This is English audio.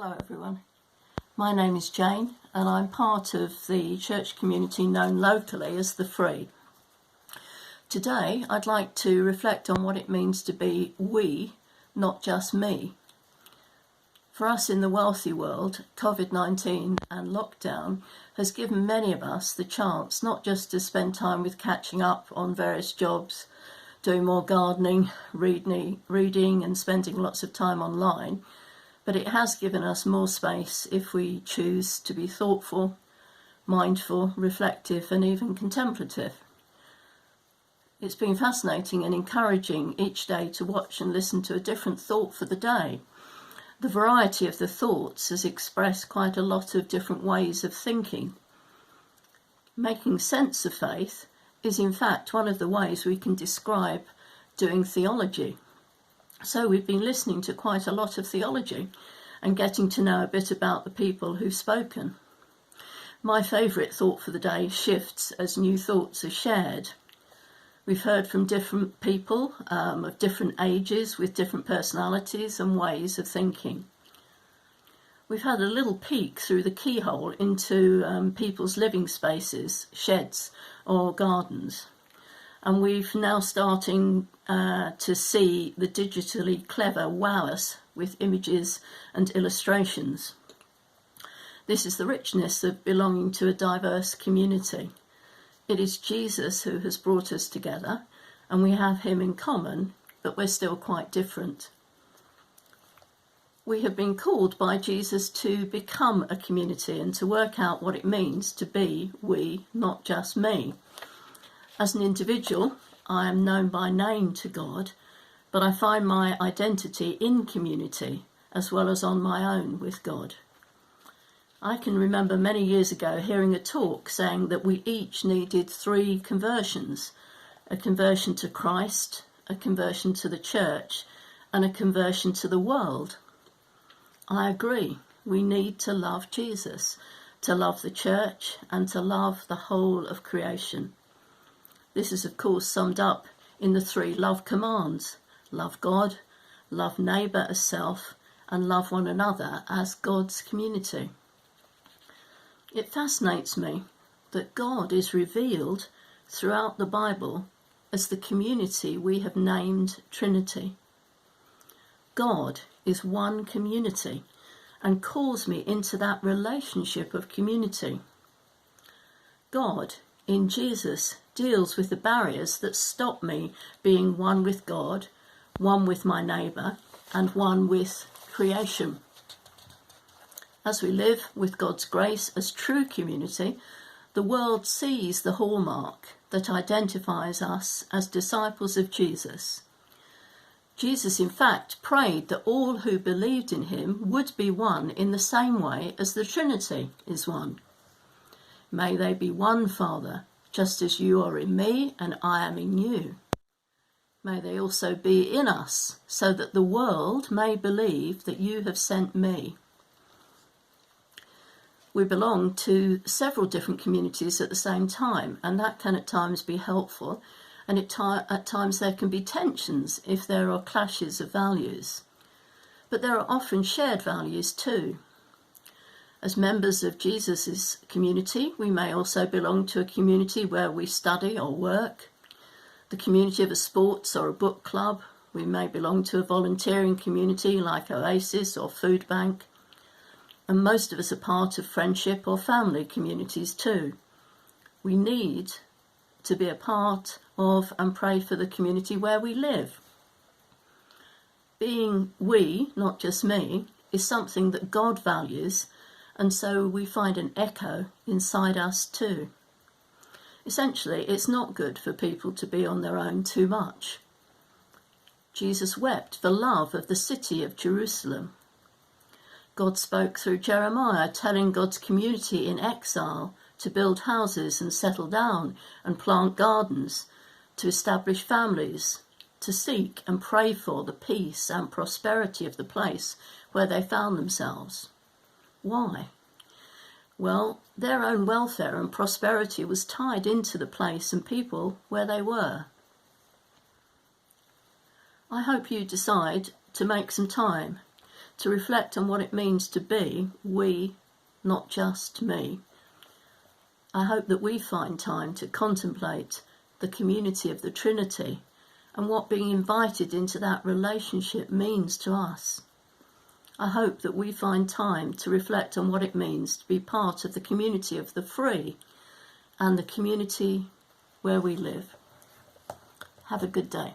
Hello everyone, my name is Jane and I'm part of the church community known locally as the Free. Today I'd like to reflect on what it means to be we, not just me. For us in the wealthy world, COVID-19 and lockdown has given many of us the chance not just to spend time with catching up on various jobs, doing more gardening, reading and spending lots of time online, but it has given us more space if we choose to be thoughtful, mindful, reflective and even contemplative. It's been fascinating and encouraging each day to watch and listen to a different thought for the day. The variety of the thoughts has expressed quite a lot of different ways of thinking. Making sense of faith is in fact one of the ways we can describe doing theology. So we've been listening to quite a lot of theology and getting to know a bit about the people who've spoken. My favourite thought for the day shifts as new thoughts are shared. We've heard from different people of different ages with different personalities and ways of thinking. We've had a little peek through the keyhole into people's living spaces, sheds or gardens. And we've now starting to see the digitally clever wow us with images and illustrations. This is the richness of belonging to a diverse community. It is Jesus who has brought us together, and we have him in common, but we're still quite different. We have been called by Jesus to become a community and to work out what it means to be we, not just me. As an individual, I am known by name to God, but I find my identity in community as well as on my own with God. I can remember many years ago hearing a talk saying that we each needed 3 conversions: a conversion to Christ, a conversion to the church, and a conversion to the world. I agree, we need to love Jesus, to love the church, and to love the whole of creation. This is of course summed up in the 3 love commands: love God, love neighbour as self, and love one another as God's community. It fascinates me that God is revealed throughout the Bible as the community we have named Trinity. God is one community and calls me into that relationship of community. God, in Jesus, deals with the barriers that stop me being one with God, one with my neighbour, and one with creation. As we live with God's grace as true community, the world sees the hallmark that identifies us as disciples of Jesus. Jesus, in fact, prayed that all who believed in him would be one in the same way as the Trinity is one. May they be one, Father, just as you are in me and I am in you. May they also be in us, so that the world may believe that you have sent me. We belong to several different communities at the same time, and that can at times be helpful, and at times there can be tensions if there are clashes of values. But there are often shared values too. As members of Jesus' community, we may also belong to a community where we study or work, the community of a sports or a book club. We may belong to a volunteering community like Oasis or Food Bank, and most of us are part of friendship or family communities too. We need to be a part of and pray for the community where we live. Being we, not just me, is something that God values, and so we find an echo inside us too. Essentially, it's not good for people to be on their own too much. Jesus wept for love of the city of Jerusalem. God spoke through Jeremiah, telling God's community in exile to build houses and settle down and plant gardens, to establish families, to seek and pray for the peace and prosperity of the place where they found themselves. Why? Well, their own welfare and prosperity was tied into the place and people where they were. I hope you decide to make some time to reflect on what it means to be we, not just me. I hope that we find time to contemplate the community of the Trinity and what being invited into that relationship means to us. I hope that we find time to reflect on what it means to be part of the community of the free and the community where we live. Have a good day.